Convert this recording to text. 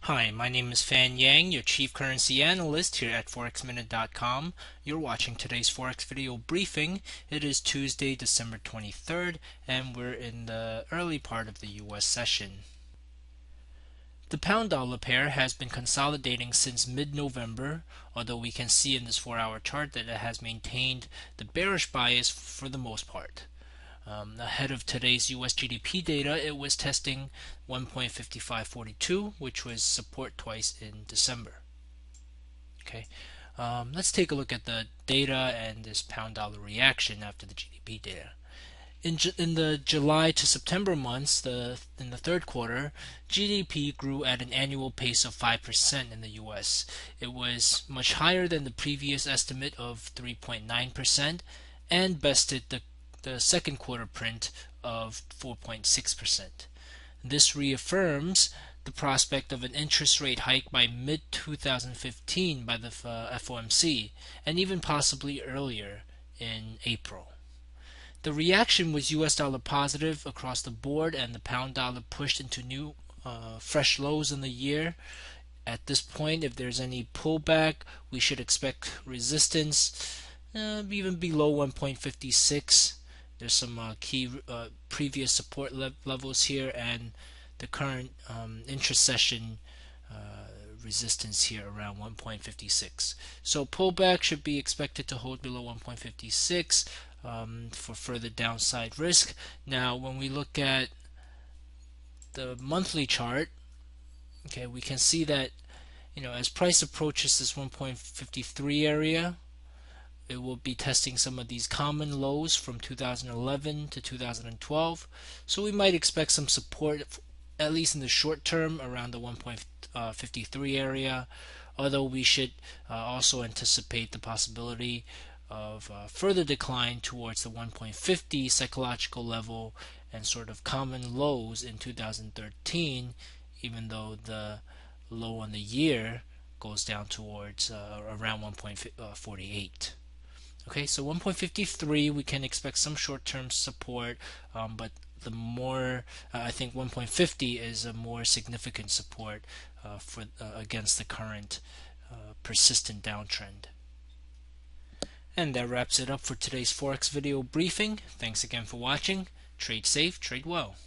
Hi, my name is Fan Yang, your Chief Currency Analyst here at ForexMinute.com. You're watching today's Forex video briefing. It is Tuesday, December 23rd, and we're in the early part of the US session. The pound dollar pair has been consolidating since mid-November, although we can see in this 4-hour chart that it has maintained the bearish bias for the most part. Ahead of today's US GDP data, it was testing 1.5542, which was support twice in December. Okay, let's take a look at the data and this pound dollar reaction after the GDP data. In the July to September months, in the third quarter, GDP grew at an annual pace of 5% in the US. It was much higher than the previous estimate of 3.9% and bested the second quarter print of 4.6%. This reaffirms the prospect of an interest rate hike by mid-2015 by the FOMC, and even possibly earlier in April. The reaction was US dollar positive across the board, and the pound dollar pushed into new fresh lows in the year. At this point, if there's any pullback, we should expect resistance even below 1.56. There's some key previous support levels here, and the current intra-session resistance here around 1.56. So pullback should be expected to hold below 1.56 for further downside risk. Now, when we look at the monthly chart, okay, we can see that as price approaches this 1.53 area, it will be testing some of these common lows from 2011 to 2012. So we might expect some support, at least in the short term, around the 1.53 area, although we should also anticipate the possibility of further decline towards the 1.50 psychological level and sort of common lows in 2013, even though the low on the year goes down towards around 1.48. Okay, so 1.53 we can expect some short-term support, but the more I think 1.50 is a more significant support for against the current persistent downtrend. And that wraps it up for today's Forex video briefing. Thanks again for watching. Trade safe, trade well.